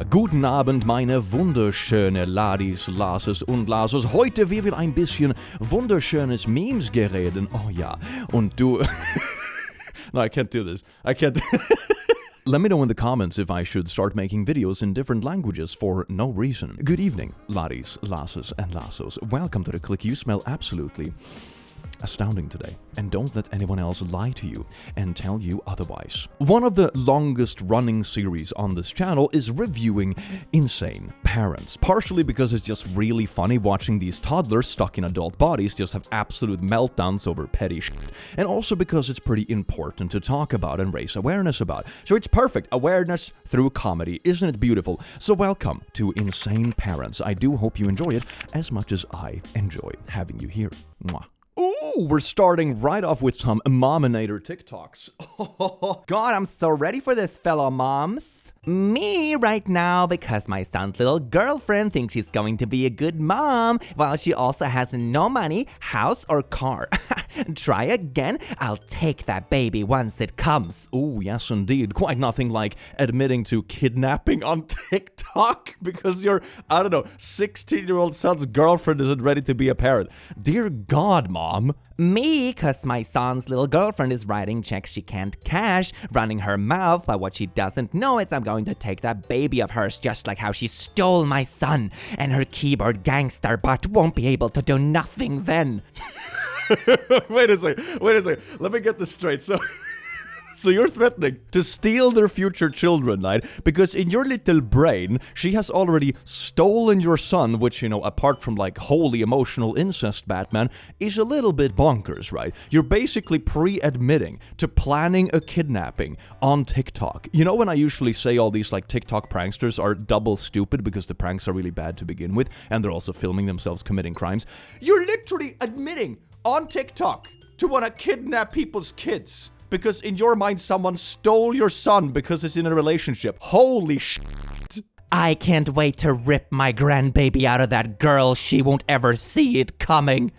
Guten Abend, meine wunderschöne Ladis, Lasses und Lasses. Heute wir will ein bisschen wunderschönes Memes gereden. Oh ja, und du... No, I can't do this. I can't... Let me know in the comments if I should start making videos in different languages for no reason. Good evening, laddies, lasses, and lassos. Welcome to the click. You smell absolutely astounding today. And don't let anyone else lie to you and tell you otherwise. One of the longest running series on this channel is reviewing Insane Parents. Partially because it's just really funny watching these toddlers stuck in adult bodies just have absolute meltdowns over petty shit. And also because it's pretty important to talk about and raise awareness about. So it's perfect. Awareness through comedy. Isn't it beautiful? So welcome to Insane Parents. I do hope you enjoy it as much as I enjoy having you here. Mwah. Ooh, we're starting right off with some mominator TikToks. God, I'm so ready for this, fellow moms. Me right now because my son's little girlfriend thinks she's going to be a good mom while she also has no money, house, or car. Try again, I'll take that baby once it comes. Ooh, yes indeed. Quite nothing like admitting to kidnapping on TikTok because your, 16-year-old son's girlfriend isn't ready to be a parent. Dear God, Mom. Me, cause my son's little girlfriend is writing checks she can't cash, running her mouth, but what she doesn't know is I'm going to take that baby of hers just like how she stole my son, and her keyboard gangster butt won't be able to do nothing then. Wait a second. Let me get this straight. So you're threatening to steal their future children, right? Because in your little brain, she has already stolen your son, which, apart from like holy emotional incest Batman, is a little bit bonkers, right? You're basically pre-admitting to planning a kidnapping on TikTok. You know when I usually say all these like TikTok pranksters are double stupid because the pranks are really bad to begin with, and they're also filming themselves committing crimes? You're literally admitting on TikTok to want to kidnap people's kids. Because in your mind, someone stole your son because he's in a relationship. Holy shit. I can't wait to rip my grandbaby out of that girl. She won't ever see it coming.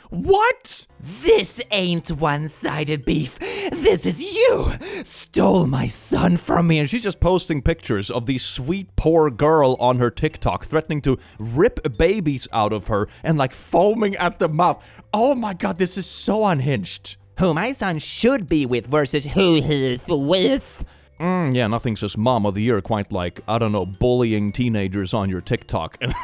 What? This ain't one-sided beef. This is you. Stole my son from me. And she's just posting pictures of the sweet poor girl on her TikTok, threatening to rip babies out of her and like foaming at the mouth. Oh my God, this is so unhinged. Who my son should be with versus who he's with. Yeah, nothing says mom of the year quite like, bullying teenagers on your TikTok and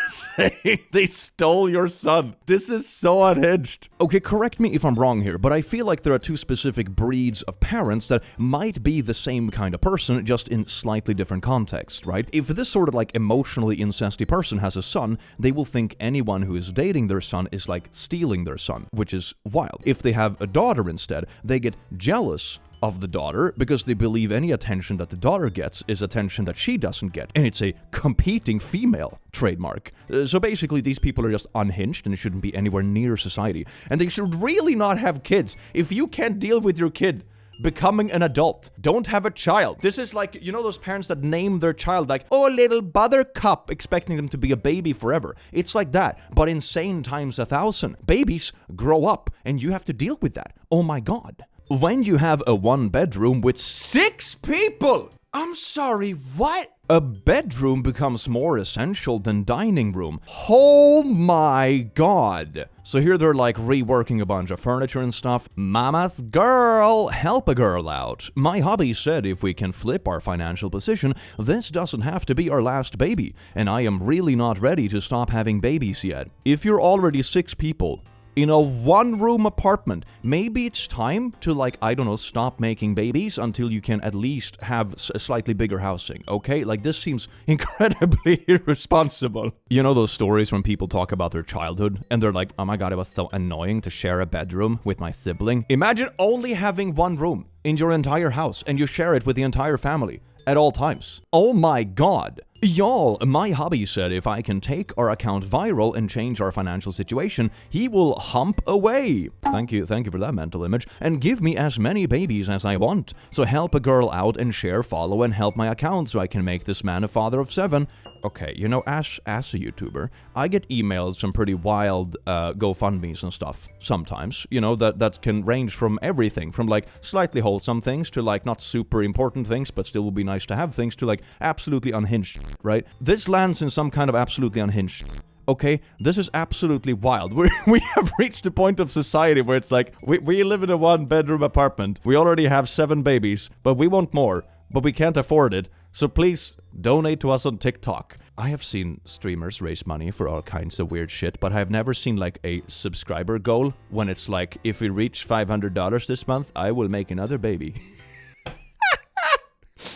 saying they stole your son. This is so unhinged. Okay, correct me if I'm wrong here, but I feel like there are two specific breeds of parents that might be the same kind of person, just in slightly different contexts, right? If this sort of like emotionally incesty person has a son, they will think anyone who is dating their son is like stealing their son, which is wild. If they have a daughter instead, they get jealous of the daughter because they believe any attention that the daughter gets is attention that she doesn't get, and it's a competing female trademark. So basically these people are just unhinged and shouldn't be anywhere near society, and they should really not have kids. If you can't deal with your kid becoming an adult, don't have a child. This is like, those parents that name their child like, oh, little buttercup, expecting them to be a baby forever. It's like that, but insane times 1,000. Babies grow up and you have to deal with that. Oh my God. When you have a one-bedroom with 6 people, I'm sorry, what? A bedroom becomes more essential than dining room. Oh my God. So here they're like reworking a bunch of furniture and stuff. Mama's girl, help a girl out. My hubby said if we can flip our financial position, this doesn't have to be our last baby. And I am really not ready to stop having babies yet. If you're already 6 people, in a one-room apartment, maybe it's time to, stop making babies until you can at least have a slightly bigger housing, okay? Like, this seems incredibly irresponsible. You know those stories when people talk about their childhood, and they're like, oh my God, it was so annoying to share a bedroom with my sibling. Imagine only having one room in your entire house, and you share it with the entire family at all times. Oh my God. Y'all, my hubby said if I can take our account viral and change our financial situation, he will hump away. Thank you for that mental image. And give me as many babies as I want. So help a girl out and share, follow, and help my account so I can make this man a father of 7. Okay, you know, as a YouTuber, I get emails from pretty wild GoFundMes and stuff sometimes. You know, that can range from everything, from like slightly wholesome things to like not super important things, but still would be nice to have things, to like absolutely unhinged, right? This lands in some kind of absolutely unhinged. Okay, this is absolutely wild. We have reached a point of society where it's like, we live in a 1-bedroom apartment. We already have 7 babies, but we want more. But we can't afford it. So please donate to us on TikTok. I have seen streamers raise money for all kinds of weird shit, but I've never seen like a subscriber goal when it's like, if we reach $500 this month, I will make another baby.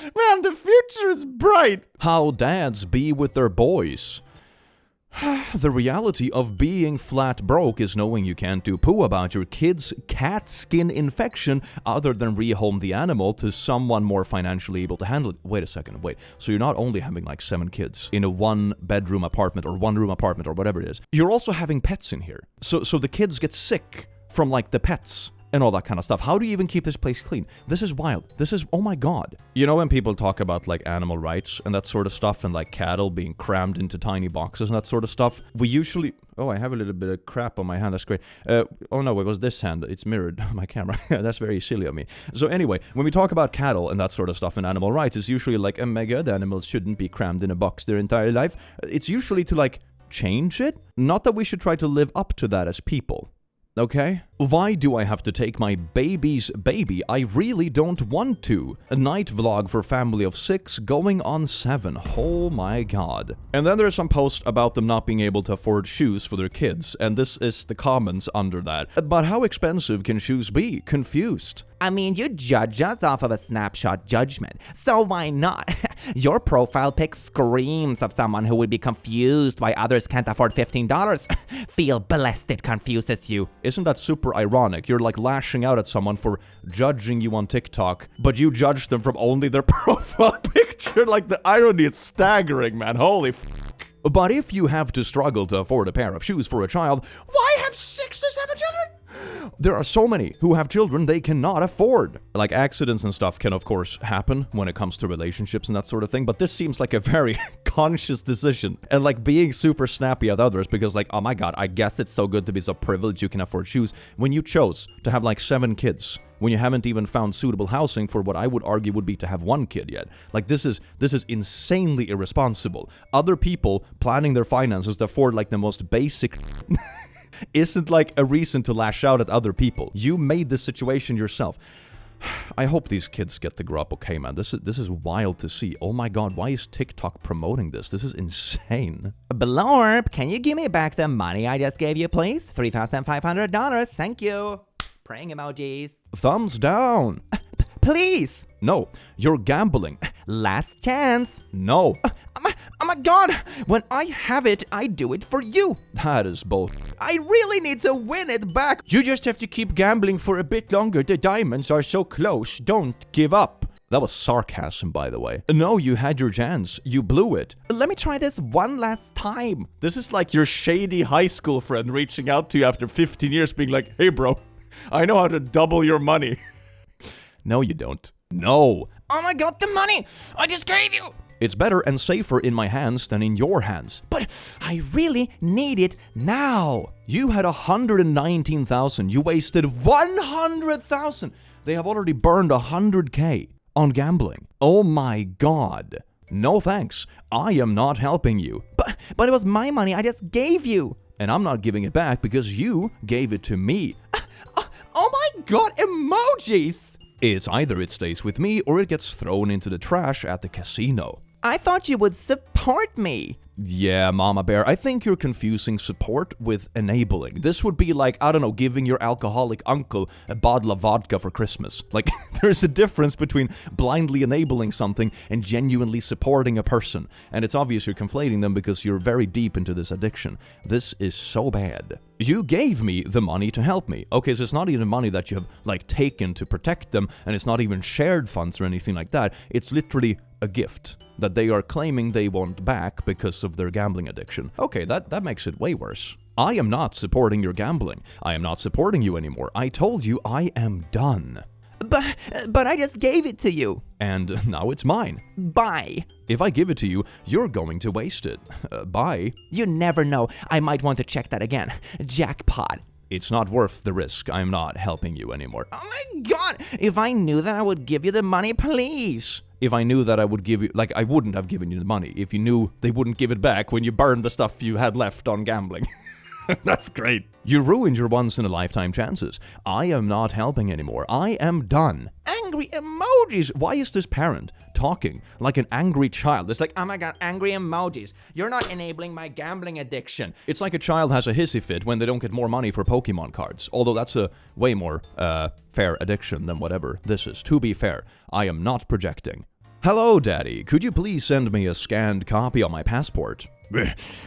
Man, the future is bright. How dads be with their boys. The reality of being flat broke is knowing you can't do poo about your kid's cat skin infection other than rehome the animal to someone more financially able to handle it. Wait a second, wait. So you're not only having like 7 kids in a 1-bedroom apartment or 1-room apartment or whatever it is, you're also having pets in here. So the kids get sick from like the pets and all that kind of stuff. How do you even keep this place clean? This is wild. This is, oh my god. You know when people talk about like animal rights and that sort of stuff, and like cattle being crammed into tiny boxes and that sort of stuff, we usually... Oh, I have a little bit of crap on my hand. That's great. Oh no, it was this hand. It's mirrored on my camera. That's very silly of me. So anyway, when we talk about cattle and that sort of stuff and animal rights, it's usually like, oh my god, animals shouldn't be crammed in a box their entire life. It's usually to like change it. Not that we should try to live up to that as people. Okay? Why do I have to take my baby's baby? I really don't want to. A night vlog for family of 6 going on 7. Oh my god. And then there's some post about them not being able to afford shoes for their kids, and this is the comments under that. But how expensive can shoes be? Confused. I mean, you judge us off of a snapshot judgment, so why not? Your profile pic screams of someone who would be confused why others can't afford $15. Feel blessed it confuses you. Isn't that super ironic? You're like lashing out at someone for judging you on TikTok, but you judge them from only their profile picture. Like, the irony is staggering, man. Holy f***. But if you have to struggle to afford a pair of shoes for a child, why have 6 to 7 children? There are so many who have children they cannot afford. Like, accidents and stuff can of course happen when it comes to relationships and that sort of thing, but this seems like a very conscious decision. And like being super snappy at others because like, oh my god, I guess it's so good to be so privileged you can afford shoes, when you chose to have like 7 kids. When you haven't even found suitable housing for what I would argue would be to have 1 kid yet. Like, this is insanely irresponsible. Other people planning their finances to afford like the most basic isn't like a reason to lash out at other people. You made this situation yourself. I hope these kids get to grow up okay, man. This is wild to see. Oh my god, why is TikTok promoting this? This is insane. Blorp, can you give me back the money I just gave you, please? $3,500, thank you. Praying emojis. Thumbs down. Please. No, you're gambling. Last chance. No. Oh my god, when I have it, I do it for you. That is bullshit. I really need to win it back. You just have to keep gambling for a bit longer. The diamonds are so close. Don't give up. That was sarcasm, by the way. No, you had your chance. You blew it. Let me try this one last time. This is like your shady high school friend reaching out to you after 15 years being like, hey bro, I know how to double your money. No, you don't. No. Oh my god, the money I just gave you. It's better and safer in my hands than in your hands. But I really need it now. You had 119,000. You wasted 100,000. They have already burned 100K on gambling. Oh my god. No thanks. I am not helping you. But it was my money I just gave you. And I'm not giving it back because you gave it to me. Oh my god, emojis. It's either it stays with me or it gets thrown into the trash at the casino. I thought you would support me. Yeah, Mama Bear, I think you're confusing support with enabling. This would be like, I don't know, giving your alcoholic uncle a bottle of vodka for Christmas. Like, there's a difference between blindly enabling something and genuinely supporting a person. And it's obvious you're conflating them because you're very deep into this addiction. This is so bad. You gave me the money to help me. Okay, so it's not even money that you have, like, taken to protect them, and it's not even shared funds or anything like that. It's literally a gift that they are claiming they want back because of their gambling addiction. Okay, that makes it way worse. I am not supporting your gambling. I am not supporting you anymore. I told you I am done. But I just gave it to you. And now it's mine. Bye. If I give it to you, you're going to waste it. Bye. You never know. I might want to check that again. Jackpot. It's not worth the risk. I'm not helping you anymore. Oh my god! If I knew that I would give you the money, please. If I knew that I would give you, like, I wouldn't have given you the money if you knew they wouldn't give it back when you burned the stuff you had left on gambling. That's great. You ruined your once-in-a-lifetime chances. I am not helping anymore. I am done. Angry emojis! Why is this parent talking like an angry child? It's like, Oh my god, angry emojis. You're not enabling my gambling addiction. it's like a child has a hissy fit when they don't get more money for Pokemon cards. Although that's a way more fair addiction than whatever this is. To be fair, I am not projecting. Hello, Daddy. Could you please send me a scanned copy of my passport?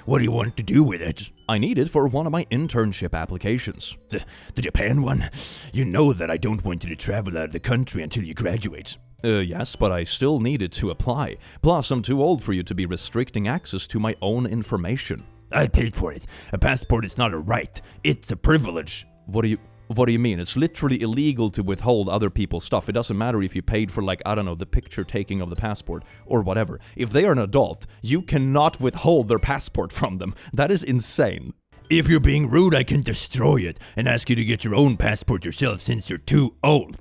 What do you want to do with it? I need it for one of my internship applications. The Japan one? You know that I don't want you to travel out of the country until you graduate. Yes, but I still need it to apply. Plus, I'm too old for you to be restricting access to my own information. I paid for it. A passport is not a right. It's a privilege. What do you mean? It's literally illegal to withhold other people's stuff. It doesn't matter if you paid for, like, I don't know, the picture taking of the passport or whatever. If they are an adult, you cannot withhold their passport from them. That is insane. If you're being rude, I can destroy it and ask you to get your own passport yourself since you're too old.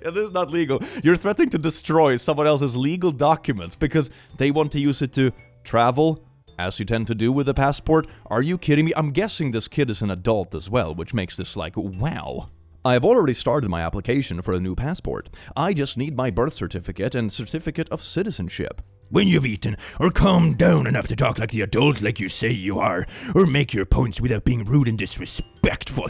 Yeah, this is not legal. You're threatening to destroy someone else's legal documents because they want to use it to travel, as you tend to do with a passport. Are you kidding me? I'm guessing this kid is an adult as well, which makes this like, wow. I've already started my application for a new passport. I just need my birth certificate and certificate of citizenship. When you've eaten, or calmed down enough to talk like the adult like you say you are, or make your points without being rude and disrespectful,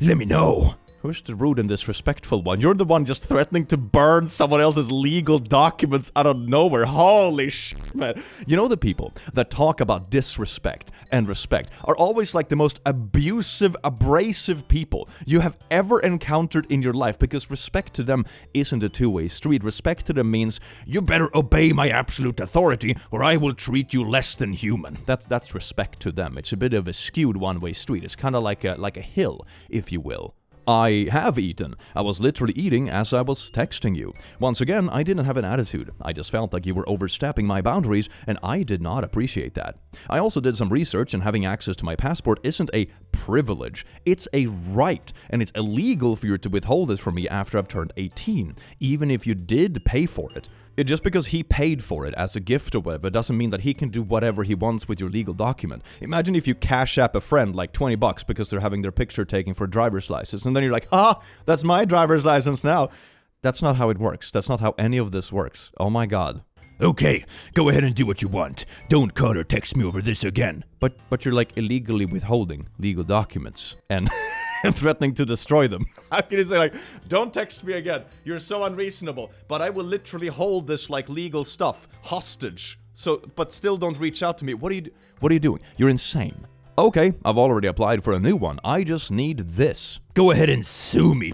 let me know. Who's the rude and disrespectful one? You're the one just threatening to burn someone else's legal documents out of nowhere. Holy shit, man. You know, the people that talk about disrespect and respect are always like the most abusive, abrasive people you have ever encountered in your life, because respect to them isn't a two-way street. Respect to them means, you better obey my absolute authority or I will treat you less than human. that's respect to them. It's a bit of a skewed one-way street. It's kind of like a hill, if you will. I have eaten. I was literally eating as I was texting you. Once again, I didn't have an attitude. I just felt like you were overstepping my boundaries, and I did not appreciate that. I also did some research, and having access to my passport isn't a privilege. It's a right, and it's illegal for you to withhold it from me after I've turned 18, even if you did pay for it. Just because he paid for it as a gift or whatever doesn't mean that he can do whatever he wants with your legal document. Imagine if you cash app a friend like $20 because they're having their picture taken for a driver's license, and then you're like, that's my driver's license now. That's not how it works. That's not how any of this works. Oh my god. Okay, go ahead and do what you want. Don't call or text me over this again. But you're like illegally withholding legal documents and threatening to destroy them. How can you say like, don't text me again? You're so unreasonable. But I will literally hold this like legal stuff hostage. So, but still don't reach out to me. What are you doing? You're insane. Okay, I've already applied for a new one. I just need this. Go ahead and sue me.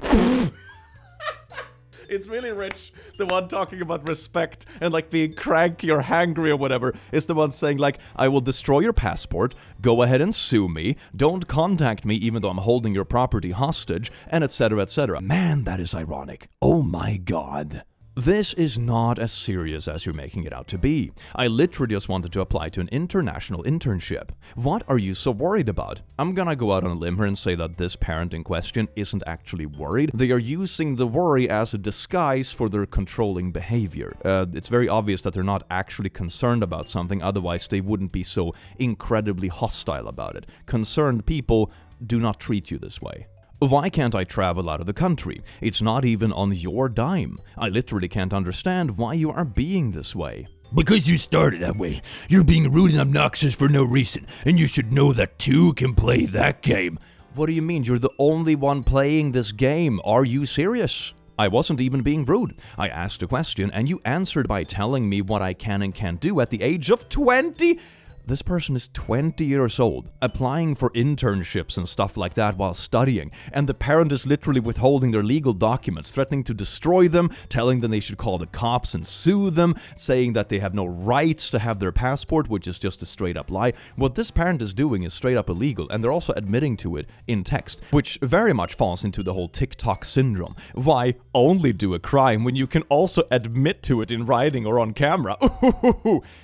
It's really rich. The one talking about respect and like being cranky or hangry or whatever is the one saying like, I will destroy your passport, go ahead and sue me, don't contact me even though I'm holding your property hostage, and etc, etc. Man, that is ironic. Oh my god. This is not as serious as you're making it out to be. I literally just wanted to apply to an international internship. What are you so worried about? I'm gonna go out on a limb here and say that this parent in question isn't actually worried. They are using the worry as a disguise for their controlling behavior. It's very obvious that they're not actually concerned about something, otherwise they wouldn't be so incredibly hostile about it. Concerned people do not treat you this way. Why can't I travel out of the country? It's not even on your dime. I literally can't understand why you are being this way. Because you started that way. You're being rude and obnoxious for no reason, and you should know that two can play that game. What do you mean? You're the only one playing this game. Are you serious? I wasn't even being rude. I asked a question and you answered by telling me what I can and can't do at the age of 20. This person is 20 years old, applying for internships and stuff like that while studying, and the parent is literally withholding their legal documents, threatening to destroy them, telling them they should call the cops and sue them, saying that they have no rights to have their passport, which is just a straight up lie. What this parent is doing is straight up illegal, and they're also admitting to it in text, which very much falls into the whole TikTok syndrome. Why only do a crime when you can also admit to it in writing or on camera?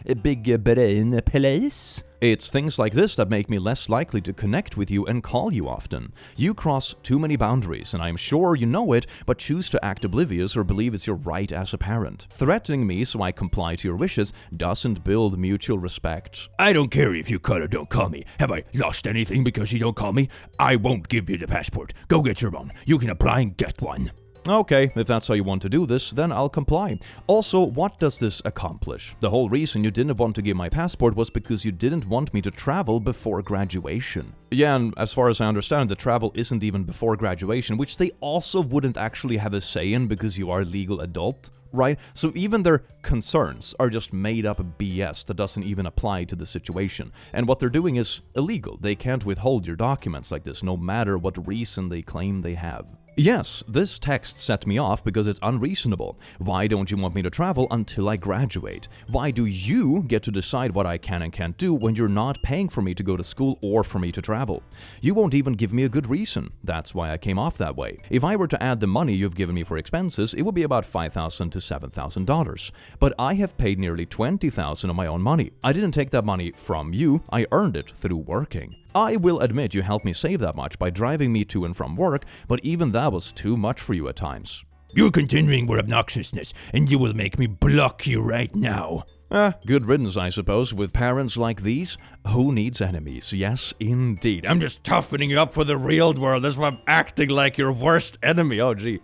A big brain, please. It's things like this that make me less likely to connect with you and call you often. You cross too many boundaries, and I'm sure you know it, but choose to act oblivious or believe it's your right as a parent. Threatening me so I comply to your wishes doesn't build mutual respect. I don't care if you call or don't call me. Have I lost anything because you don't call me? I won't give you the passport. Go get your own. You can apply and get one. Okay, if that's how you want to do this, then I'll comply. Also, what does this accomplish? The whole reason you didn't want to give my passport was because you didn't want me to travel before graduation. Yeah, and as far as I understand, the travel isn't even before graduation, which they also wouldn't actually have a say in because you are a legal adult, right? So even their concerns are just made up BS that doesn't even apply to the situation. And what they're doing is illegal. They can't withhold your documents like this, no matter what reason they claim they have. Yes, this text set me off because it's unreasonable. Why don't you want me to travel until I graduate? Why do you get to decide what I can and can't do when you're not paying for me to go to school or for me to travel? You won't even give me a good reason. That's why I came off that way. If I were to add the money you've given me for expenses, it would be about $5,000 to $7,000. But I have paid nearly $20,000 of my own money. I didn't take that money from you, I earned it through working. I will admit you helped me save that much by driving me to and from work, but even that was too much for you at times. You're continuing your obnoxiousness, and you will make me block you right now. Good riddance, I suppose. With parents like these, who needs enemies? Yes, indeed. I'm just toughening you up for the real world. That's why I'm acting like your worst enemy. Oh, gee.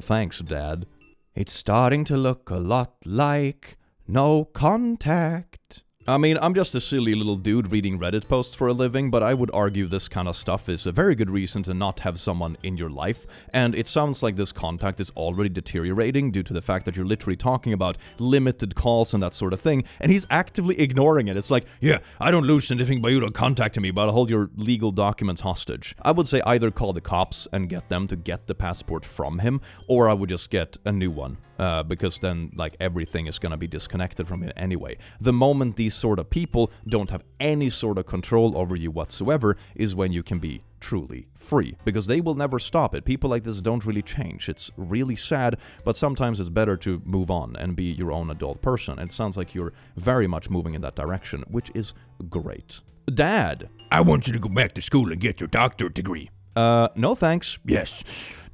Thanks, Dad. It's starting to look a lot like no contact. I mean, I'm just a silly little dude reading Reddit posts for a living, but I would argue this kind of stuff is a very good reason to not have someone in your life, and it sounds like this contact is already deteriorating due to the fact that you're literally talking about limited calls and that sort of thing, and he's actively ignoring it. It's like, yeah, I don't lose anything by you not contacting me, but I'll hold your legal documents hostage. I would say either call the cops and get them to get the passport from him, or I would just get a new one. Because then, like, everything is gonna be disconnected from it anyway. The moment these sort of people don't have any sort of control over you whatsoever is when you can be truly free, because they will never stop it. People like this don't really change. It's really sad, but sometimes it's better to move on and be your own adult person. It sounds like you're very much moving in that direction, which is great. Dad! I want you to go back to school and get your doctorate degree. No thanks. Yes,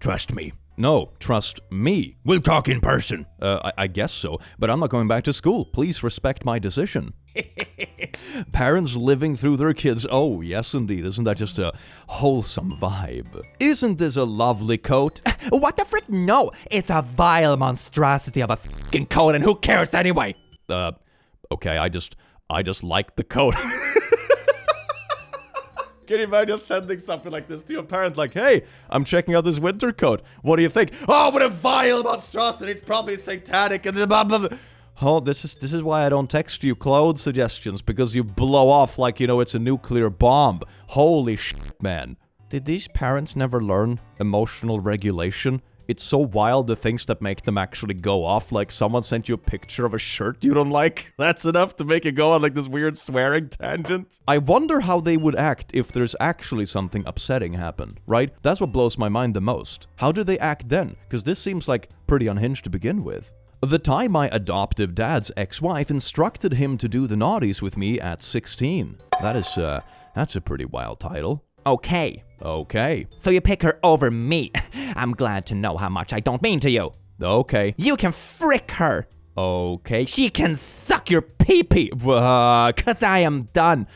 trust me. No, trust me. We'll talk in person. I guess so, but I'm not going back to school. Please respect my decision. Parents living through their kids. Oh, yes, indeed. Isn't that just a wholesome vibe? Isn't this a lovely coat? What the frick? No, it's a vile monstrosity of a fucking coat, and who cares anyway? Okay, I just like the coat. Can you imagine sending something like this to your parent? Like, hey, I'm checking out this winter coat. What do you think? Oh, what a vile monstrosity. It's probably satanic and blah, blah, blah. Oh, this is why I don't text you clothes suggestions, because you blow off like, you know, it's a nuclear bomb. Holy shit, man. Did these parents never learn emotional regulation? It's so wild, the things that make them actually go off. Like, someone sent you a picture of a shirt you don't like. That's enough to make it go on like this weird swearing tangent. I wonder how they would act if there's actually something upsetting happen, right? That's what blows my mind the most. How do they act then? Because this seems like pretty unhinged to begin with. The time my adoptive dad's ex-wife instructed him to do the naughties with me at 16. That's a pretty wild title. Okay. Okay. So you pick her over me. I'm glad to know how much I don't mean to you. Okay. You can frick her. Okay. She can suck your pee-pee. 'Cause I am done.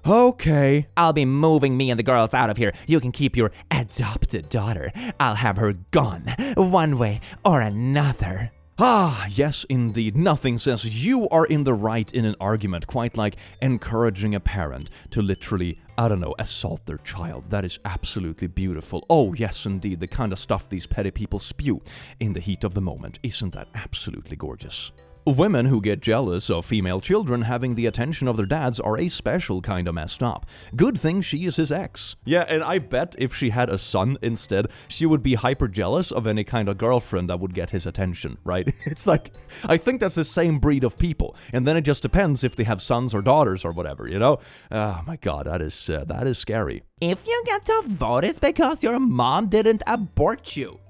Okay. I'll be moving me and the girls out of here. You can keep your adopted daughter. I'll have her gone, one way or another. Ah, yes, indeed. Nothing says you are in the right in an argument, quite like encouraging a parent to literally, I don't know, assault their child. That is absolutely beautiful. Oh, yes, indeed. The kind of stuff these petty people spew in the heat of the moment. Isn't that absolutely gorgeous? Women who get jealous of female children having the attention of their dads are a special kind of messed up. Good thing she is his ex. Yeah, and I bet if she had a son instead, she would be hyper jealous of any kind of girlfriend that would get his attention, right? It's like, I think that's the same breed of people. And then it just depends if they have sons or daughters or whatever, you know? Oh my god, that is scary. If you get to vote, it's because your mom didn't abort you.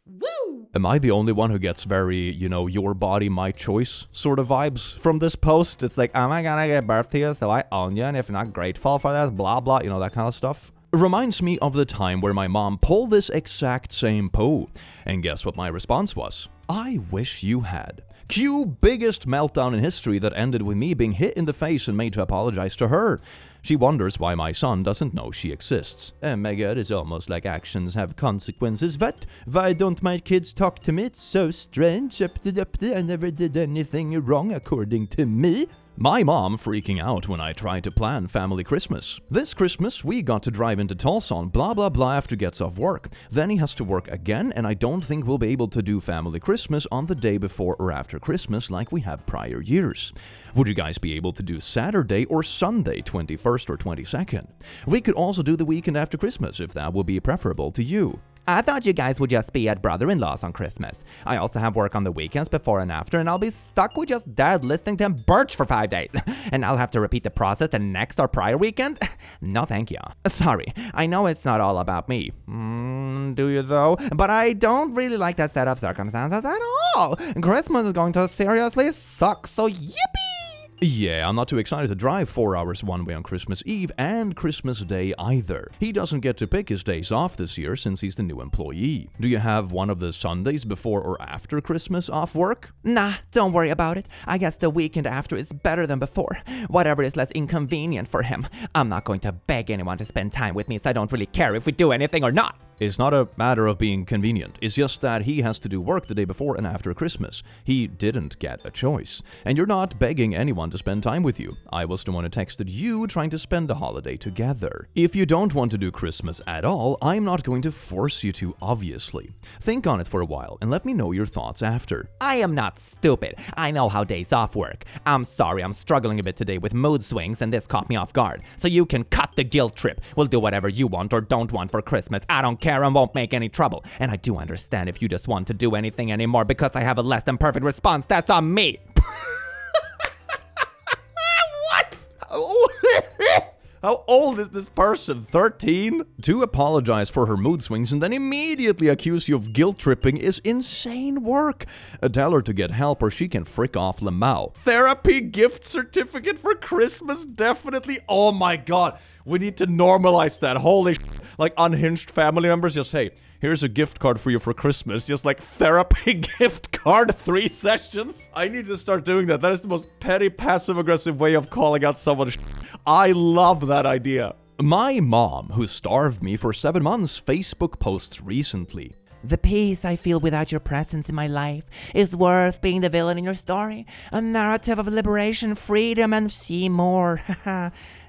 Woo! Am I the only one who gets very, your body, my choice sort of vibes from this post? It's like, am I gonna give birth to you, so I own you, and if you're not grateful for this, blah blah, that kind of stuff. It reminds me of the time where my mom pulled this exact same poo. And guess what my response was? I wish you had. Cue biggest meltdown in history that ended with me being hit in the face and made to apologize to her. She wonders why my son doesn't know she exists. Oh my god, it's almost like actions have consequences. What? Why don't my kids talk to me? It's so strange. I never did anything wrong according to me. My mom freaking out when I tried to plan family Christmas. This Christmas, we got to drive into Tulsa on blah blah blah after gets off work. Then he has to work again, and I don't think we'll be able to do family Christmas on the day before or after Christmas like we have prior years. Would you guys be able to do Saturday or Sunday, 21st or 22nd? We could also do the weekend after Christmas if that would be preferable to you. I thought you guys would just be at brother-in-law's on Christmas. I also have work on the weekends before and after, and I'll be stuck with just dad listening to him birch for 5 days. And I'll have to repeat the process the next or prior weekend? No thank you. Sorry, I know it's not all about me. Do you though? But I don't really like that set of circumstances at all. Christmas is going to seriously suck, so yippee! Yeah, I'm not too excited to drive 4 hours one way on Christmas Eve and Christmas Day either. He doesn't get to pick his days off this year since he's the new employee. Do you have one of the Sundays before or after Christmas off work? Nah, don't worry about it. I guess the weekend after is better than before. Whatever is less inconvenient for him. I'm not going to beg anyone to spend time with me, so I don't really care if we do anything or not. It's not a matter of being convenient. It's just that he has to do work the day before and after Christmas. He didn't get a choice. And you're not begging anyone to spend time with you. I was the one who texted you trying to spend the holiday together. If you don't want to do Christmas at all, I'm not going to force you to, obviously. Think on it for a while and let me know your thoughts after. I am not stupid. I know how days off work. I'm sorry, I'm struggling a bit today with mood swings and this caught me off guard. So you can cut the guilt trip. We'll do whatever you want or don't want for Christmas. I don't care and won't make any trouble. And I do understand if you just want to do anything anymore because I have a less than perfect response. That's on me. What? How old is this person? 13? To apologize for her mood swings and then immediately accuse you of guilt tripping is insane work. Tell her to get help or she can frick off Lamau. Therapy gift certificate for Christmas, definitely. Oh my god. We need to normalize that. Holy sh**. Like unhinged family members just, hey, here's a gift card for you for Christmas. Just like therapy gift card, 3 sessions. I need to start doing that. That is the most petty, passive-aggressive way of calling out someone. I love that idea. My mom, who starved me for 7 months, Facebook posts recently. The peace I feel without your presence in my life is worth being the villain in your story. A narrative of liberation, freedom, and see more.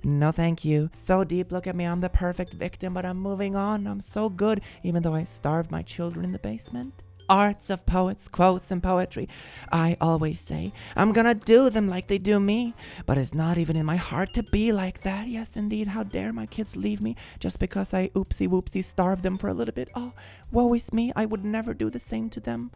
No thank you. So deep, look at me, I'm the perfect victim, but I'm moving on. I'm so good, even though I starved my children in the basement. Arts of poets, quotes, and poetry. I always say, I'm gonna do them like they do me. But it's not even in my heart to be like that. Yes, indeed, how dare my kids leave me just because I oopsie-whoopsie starved them for a little bit. Oh, woe is me, I would never do the same to them.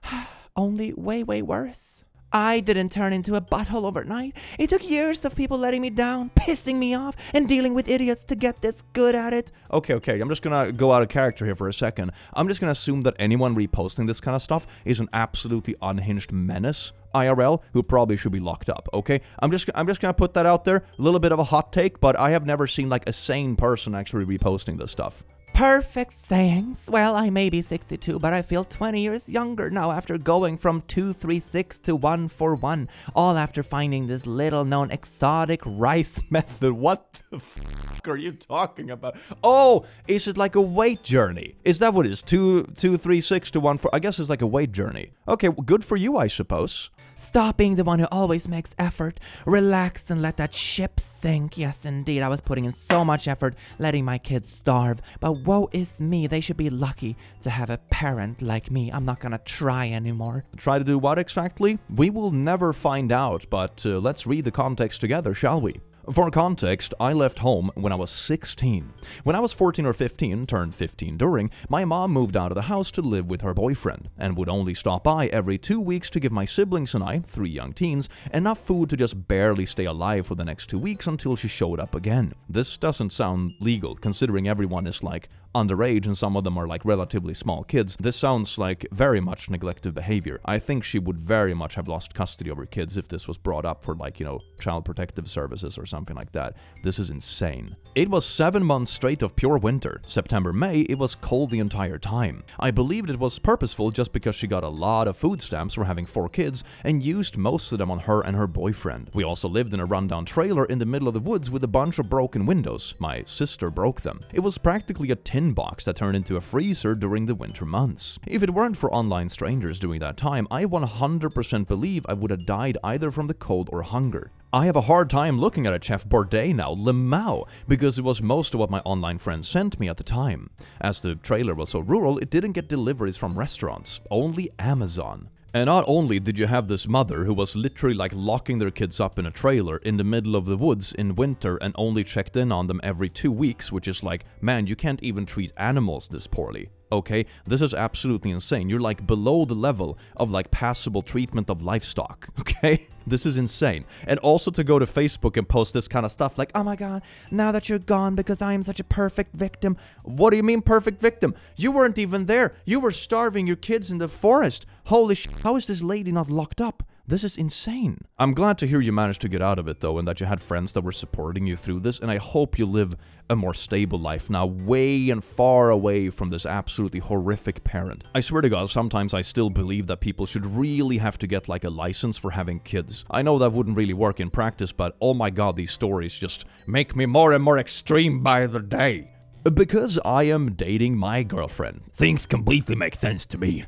Only way, way worse. I didn't turn into a butthole overnight. It took years of people letting me down, pissing me off, and dealing with idiots to get this good at it. Okay, I'm just gonna go out of character here for a second. I'm just gonna assume that anyone reposting this kind of stuff is an absolutely unhinged menace, IRL, who probably should be locked up, okay? I'm just gonna put that out there. A little bit of a hot take, but I have never seen like a sane person actually reposting this stuff. Perfect sayings. Well, I may be 62, but I feel 20 years younger now after going from 236 to 141, all after finding this little-known exotic rice method. What the fuck are you talking about? Oh, is it like a weight journey? Is that what it is? 236 to 141? I guess it's like a weight journey. Okay, well, good for you, I suppose. Stop being the one who always makes effort. Relax and let that ship sink. Yes, indeed, I was putting in so much effort letting my kids starve. But woe is me. They should be lucky to have a parent like me. I'm not gonna try anymore. Try to do what exactly? We will never find out, but let's read the context together, shall we? For context, I left home when I was 16. When I was 14 or 15, turned 15 during, my mom moved out of the house to live with her boyfriend, and would only stop by every 2 weeks to give my siblings and I, 3 young teens, enough food to just barely stay alive for the next 2 weeks until she showed up again. This doesn't sound legal, considering everyone is like underage and some of them are like relatively small kids. This sounds like very much neglective behavior. I think she would very much have lost custody of her kids if this was brought up for like, child protective services or something like that. This is insane. It was 7 months straight of pure winter. September, May, it was cold the entire time. I believed it was purposeful just because she got a lot of food stamps for having 4 kids and used most of them on her and her boyfriend. We also lived in a rundown trailer in the middle of the woods with a bunch of broken windows. My sister broke them. It was practically a tin box that turned into a freezer during the winter months. If it weren't for online strangers during that time, I 100% believe I would have died either from the cold or hunger. I have a hard time looking at a Chef Bourdain now, Lemao, because it was most of what my online friends sent me at the time. As the trailer was so rural, it didn't get deliveries from restaurants, only Amazon. And not only did you have this mother who was literally like locking their kids up in a trailer in the middle of the woods in winter and only checked in on them every 2 weeks, which is like, man, you can't even treat animals this poorly. Okay, this is absolutely insane. You're like below the level of like passable treatment of livestock, okay? This is insane. And also to go to Facebook and post this kind of stuff like, oh my god, now that you're gone because I am such a perfect victim. What do you mean perfect victim? You weren't even there. You were starving your kids in the forest. Holy sh**, how is this lady not locked up? This is insane. I'm glad to hear you managed to get out of it though, and that you had friends that were supporting you through this, and I hope you live a more stable life now, way and far away from this absolutely horrific parent. I swear to God, sometimes I still believe that people should really have to get like a license for having kids. I know that wouldn't really work in practice, but oh my god, these stories just make me more and more extreme by the day. Because I am dating my girlfriend. Things completely make sense to me.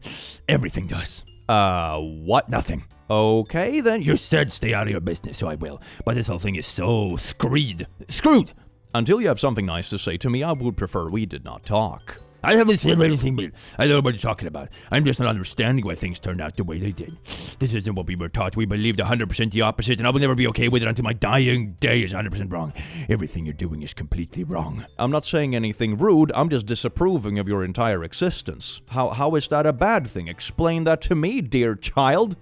Everything does. What? Nothing. Okay, then You said stay out of your business, so I will. But this whole thing is so screwed. Until you have something nice to say to me, I would prefer we did not talk. I haven't said anything, but I don't know what you're talking about. I'm just not understanding why things turned out the way they did. This isn't what we were taught. We believed 100% the opposite, and I will never be okay with it until my dying day is 100% wrong. Everything you're doing is completely wrong. I'm not saying anything rude, I'm just disapproving of your entire existence. How is that a bad thing? Explain that to me, dear child.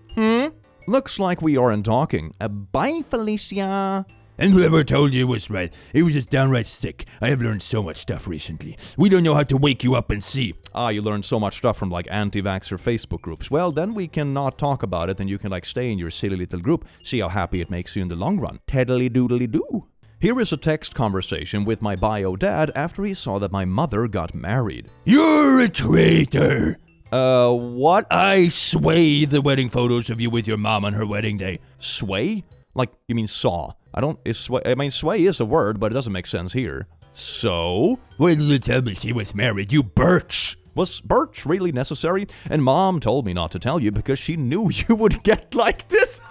Looks like we aren't talking. Bye, Felicia. And whoever told you was right. It was just downright sick. I have learned so much stuff recently. We don't know how to wake you up and see. You learned so much stuff from like anti-vaxxer Facebook groups. Well, then we can not talk about it and you can like stay in your silly little group. See how happy it makes you in the long run. Teddly doodly doo. Here is a text conversation with my bio dad after he saw that my mother got married. You're a traitor. What? I sway the wedding photos of you with your mom on her wedding day. Sway? Like, you mean saw? Sway is a word, but it doesn't make sense here. So? When did you tell me she was married, you birch? Was birch really necessary? And mom told me not to tell you because she knew you would get like this.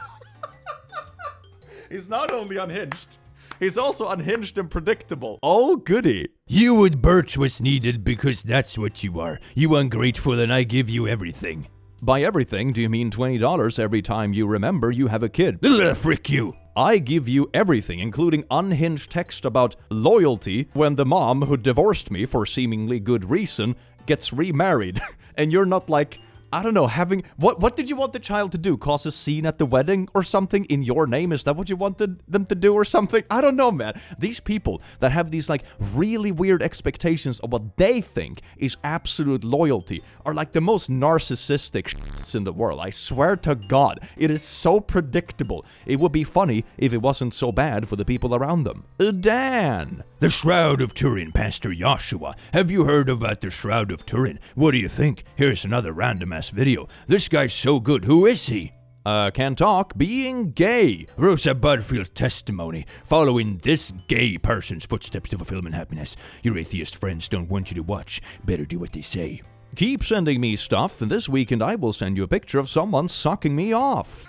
He's not only unhinged, he's also unhinged and predictable. Oh, goody. You and birch was needed because that's what you are. You ungrateful, and I give you everything. By everything, do you mean $20 every time you remember you have a kid? Frick you. I give you everything, including unhinged text about loyalty when the mom who divorced me for seemingly good reason gets remarried. And you're not like, I don't know, having... What did you want the child to do? Cause a scene at the wedding or something in your name? Is that what you wanted them to do or something? I don't know, man. These people that have these like really weird expectations of what they think is absolute loyalty are like the most narcissistic shits in the world. I swear to God, it is so predictable. It would be funny if it wasn't so bad for the people around them. Dan! The Shroud of Turin, Pastor Joshua. Have you heard about the Shroud of Turin? What do you think? Here's another random-ass video. This guy's so good. Who is he? Can't talk. Being gay. Rosa Butterfield's testimony. Following this gay person's footsteps to fulfillment happiness. Your atheist friends don't want you to watch. Better do what they say. Keep sending me stuff, and this weekend I will send you a picture of someone sucking me off.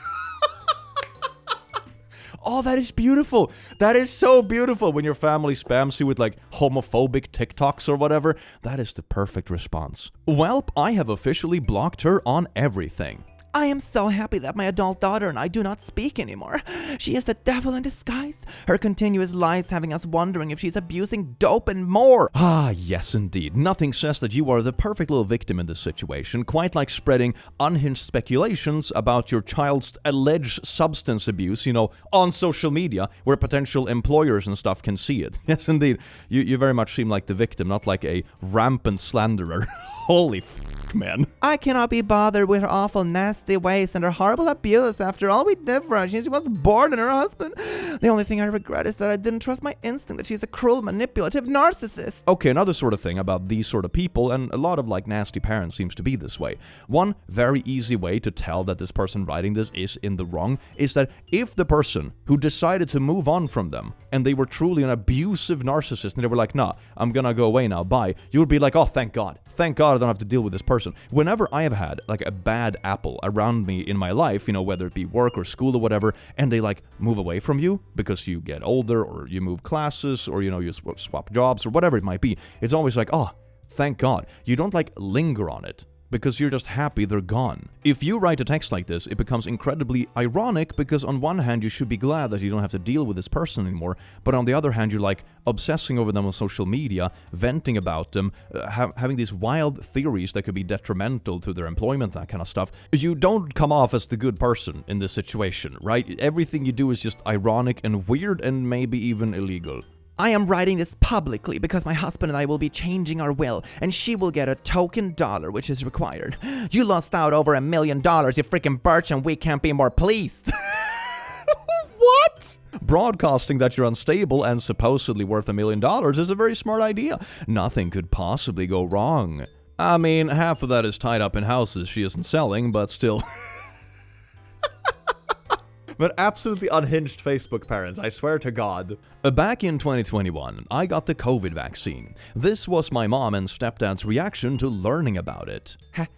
Oh, that is beautiful. That is so beautiful when your family spams you with like homophobic TikToks or whatever. That is the perfect response. Welp, I have officially blocked her on everything. I am so happy that my adult daughter and I do not speak anymore. She is the devil in disguise. Her continuous lies having us wondering if she's abusing dope and more. Ah, yes indeed. Nothing says that you are the perfect little victim in this situation, quite like spreading unhinged speculations about your child's alleged substance abuse, on social media, where potential employers and stuff can see it. Yes indeed. You very much seem like the victim, not like a rampant slanderer. Holy f***, man. I cannot be bothered with her awful nasty ways and her horrible abuse after all we did for her. She was born and her husband. The only thing I regret is that I didn't trust my instinct that she's a cruel, manipulative narcissist. Okay, another sort of thing about these sort of people, and a lot of like nasty parents seems to be this way. One very easy way to tell that this person writing this is in the wrong is that if the person who decided to move on from them and they were truly an abusive narcissist and they were like, nah, I'm gonna go away now, bye, you would be like, oh, thank God. Thank God I don't have to deal with this person. Whenever I have had like a bad apple around me in my life, whether it be work or school or whatever, and they like move away from you because you get older or you move classes or, you swap jobs or whatever it might be, it's always like, oh, thank God. You don't like linger on it, because you're just happy they're gone. If you write a text like this, it becomes incredibly ironic because on one hand you should be glad that you don't have to deal with this person anymore, but on the other hand you're like obsessing over them on social media, venting about them, having these wild theories that could be detrimental to their employment, that kind of stuff. You don't come off as the good person in this situation, right? Everything you do is just ironic and weird and maybe even illegal. I am writing this publicly because my husband and I will be changing our will, and she will get a token dollar, which is required. You lost out over $1 million, you freaking birch, and we can't be more pleased. What? Broadcasting that you're unstable and supposedly worth $1 million is a very smart idea. Nothing could possibly go wrong. I mean, half of that is tied up in houses she isn't selling, but still... But absolutely unhinged Facebook parents, I swear to God. Back in 2021, I got the COVID vaccine. This was my mom and stepdad's reaction to learning about it.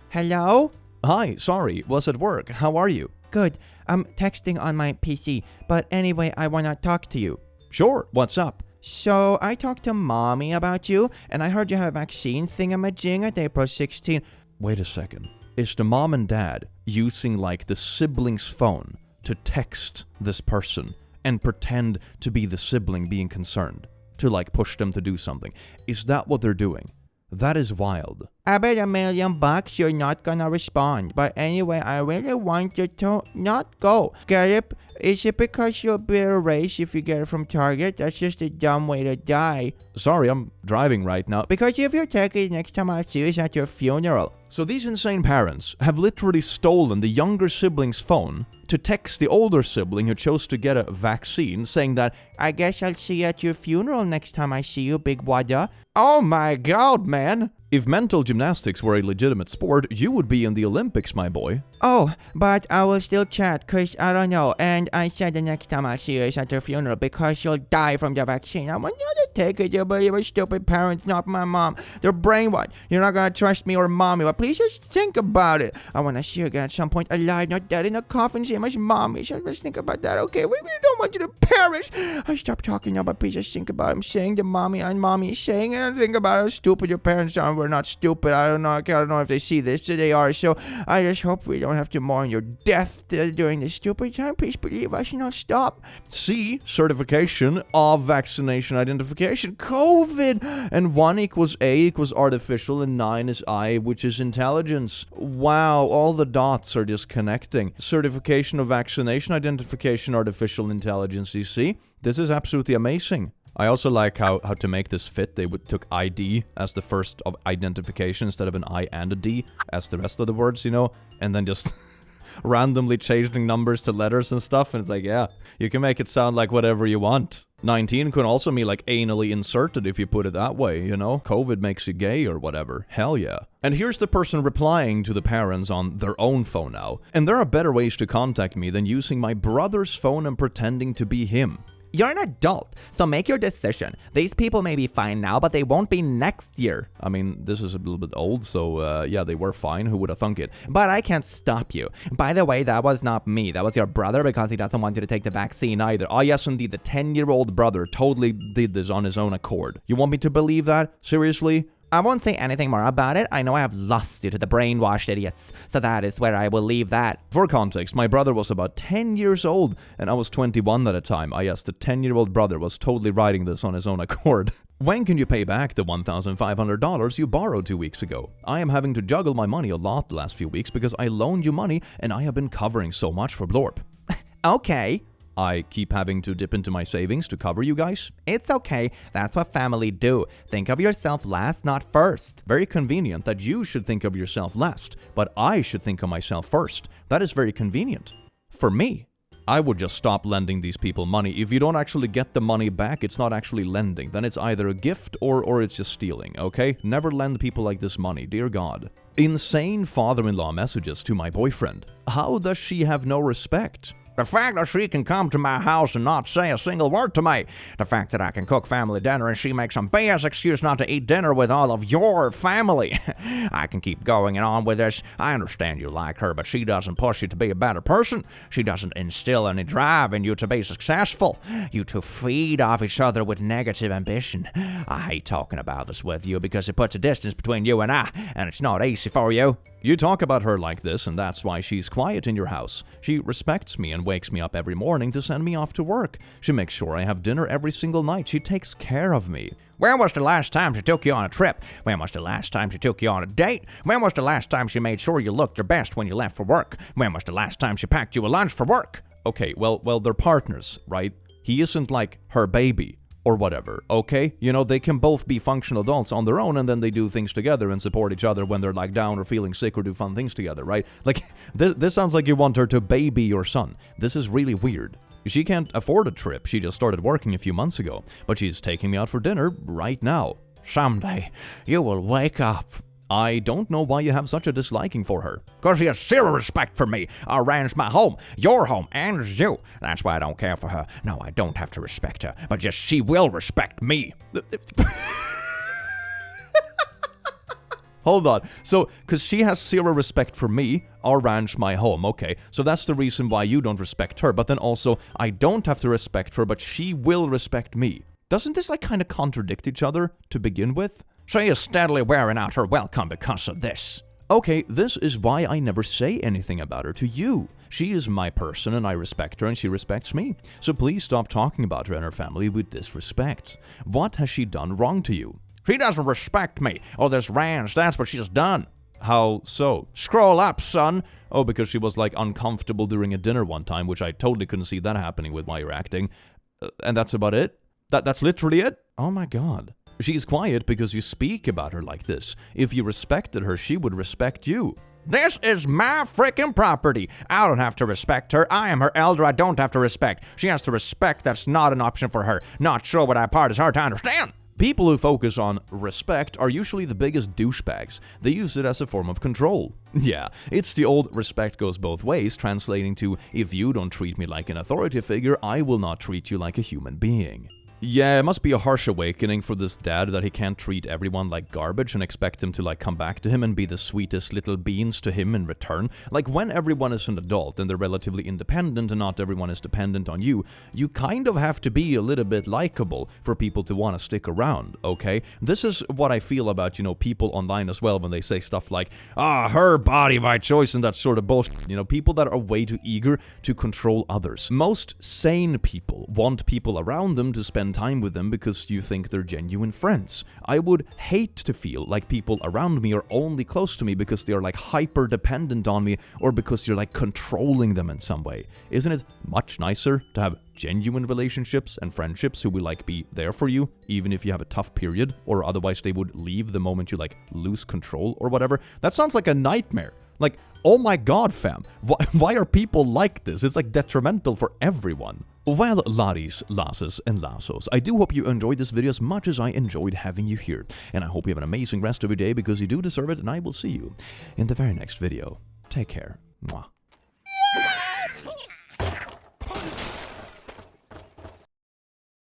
Hello? Hi, sorry, was at work. How are you? Good. I'm texting on my PC, but anyway, I want to talk to you. Sure, what's up? So, I talked to Mommy about you, and I heard you have a vaccine thingamajig at April 16. Wait a second. Is the mom and dad using like the sibling's phone to text this person and pretend to be the sibling being concerned, to like push them to do something? Is that what they're doing? That is wild. I bet $1 million you're not gonna respond, but anyway, I really want you to not go. Get it? Is it because you'll be erased if you get it from Target? That's just a dumb way to die. Sorry, I'm driving right now. Because if you take it next time I see you is at your funeral. So these insane parents have literally stolen the younger sibling's phone to text the older sibling who chose to get a vaccine, saying that, I guess I'll see you at your funeral next time I see you, big wada. Oh my God, man! If mental gymnastics were a legitimate sport, you would be in the Olympics, my boy. Oh, but I will still chat, cause I don't know, and I said the next time I see you is at your funeral because you'll die from the vaccine. I want you to take it, but you're stupid parents, not my mom. They're brainwashed. You're not gonna trust me or mommy, but please just think about it. I wanna see you again at some point, alive, not dead in a coffin, same as mommy. So just think about that, okay? We don't want you to perish. I stop talking now, but please just think about it. I'm saying to mommy and mommy is saying, and think about how stupid your parents are. We're not stupid. I don't know if they see this. They are. So I just hope we don't have to mourn your death during this stupid time. Please believe us and I'll stop. C, certification of vaccination identification. COVID. And 1 equals A equals artificial and 9 is I, which is intelligence. Wow, all the dots are just connecting. Certification of vaccination identification artificial intelligence, you see? This is absolutely amazing. I also like how to make this fit, they took ID as the first of identification instead of an I and a D as the rest of the words, and then just randomly changing numbers to letters and stuff, and it's like, yeah, you can make it sound like whatever you want. 19 could also be like anally inserted if you put it that way, COVID makes you gay or whatever. Hell yeah. And here's the person replying to the parents on their own phone now. And there are better ways to contact me than using my brother's phone and pretending to be him. You're an adult, so make your decision. These people may be fine now, but they won't be next year. I mean, this is a little bit old, so yeah, they were fine. Who would have thunk it? But I can't stop you. By the way, that was not me. That was your brother because he doesn't want you to take the vaccine either. Oh, yes, indeed. The 10-year-old brother totally did this on his own accord. You want me to believe that? Seriously? I won't say anything more about it. I know I have lost you to the brainwashed idiots, so that is where I will leave that. For context, my brother was about 10 years old, and I was 21 at the time. Yes, the 10-year-old brother was totally writing this on his own accord. When can you pay back the $1,500 you borrowed 2 weeks ago? I am having to juggle my money a lot the last few weeks because I loaned you money, and I have been covering so much for Blorp. Okay. I keep having to dip into my savings to cover you guys. It's okay. That's what family do. Think of yourself last, not first. Very convenient that you should think of yourself last, but I should think of myself first. That is very convenient. For me. I would just stop lending these people money. If you don't actually get the money back, it's not actually lending. Then it's either a gift or it's just stealing, okay? Never lend people like this money, dear God. Insane father-in-law messages to my boyfriend. How does she have no respect? The fact that she can come to my house and not say a single word to me. The fact that I can cook family dinner and she makes some BS excuse not to eat dinner with all of your family. I can keep going on with this. I understand you like her, but she doesn't push you to be a better person. She doesn't instill any drive in you to be successful. You two feed off each other with negative ambition. I hate talking about this with you because it puts a distance between you and I, and it's not easy for you. You talk about her like this, and that's why she's quiet in your house. She respects me and wakes me up every morning to send me off to work. She makes sure I have dinner every single night. She takes care of me. When was the last time she took you on a trip? When was the last time she took you on a date? When was the last time she made sure you looked your best when you left for work? When was the last time she packed you a lunch for work? Okay, well, they're partners, right? He isn't like her baby. Or whatever, okay? You know, they can both be functional adults on their own, and then they do things together and support each other when they're like down or feeling sick or do fun things together, right? Like, this sounds like you want her to baby your son. This is really weird. She can't afford a trip. She just started working a few months ago, but she's taking me out for dinner right now. Someday, you will wake up. I don't know why you have such a disliking for her. Because she has zero respect for me. I arranged my home, your home, and you. That's why I don't care for her. No, I don't have to respect her, but just she will respect me. Hold on. So, because she has zero respect for me, I'll arrange my home. Okay, so that's the reason why you don't respect her. But then also, I don't have to respect her, but she will respect me. Doesn't this like kind of contradict each other to begin with? She is steadily wearing out her welcome because of this. Okay, this is why I never say anything about her to you. She is my person and I respect her and she respects me. So please stop talking about her and her family with disrespect. What has she done wrong to you? She doesn't respect me or this ranch. That's what she's done. How so? Scroll up, son. Oh, because she was like uncomfortable during a dinner one time, which I totally couldn't see that happening with while you're acting. And that's about it? That's literally it? Oh my God. She's quiet because you speak about her like this. If you respected her, she would respect you. This is my freaking property. I don't have to respect her. I am her elder. I don't have to respect. She has to respect. That's not an option for her. Not sure what that part is hard to understand. People who focus on respect are usually the biggest douchebags. They use it as a form of control. Yeah, it's the old respect goes both ways, translating to, if you don't treat me like an authority figure, I will not treat you like a human being. Yeah, it must be a harsh awakening for this dad that he can't treat everyone like garbage and expect them to like come back to him and be the sweetest little beans to him in return. Like when everyone is an adult and they're relatively independent and not everyone is dependent on you, you kind of have to be a little bit likable for people to want to stick around, okay? This is what I feel about, people online as well when they say stuff like, her body, my choice, and that sort of bullshit. People that are way too eager to control others. Most sane people want people around them to spend time with them because you think they're genuine friends. I would hate to feel like people around me are only close to me because they are like hyper dependent on me or because you're like controlling them in some way. Isn't it much nicer to have genuine relationships and friendships who will like be there for you even if you have a tough period or otherwise they would leave the moment you like lose control or whatever? That sounds like a nightmare. Like, oh my God, fam, why are people like this? It's like detrimental for everyone. Well, laddies, lasses, and lassos, I do hope you enjoyed this video as much as I enjoyed having you here. And I hope you have an amazing rest of your day because you do deserve it, and I will see you in the very next video. Take care. Mwah.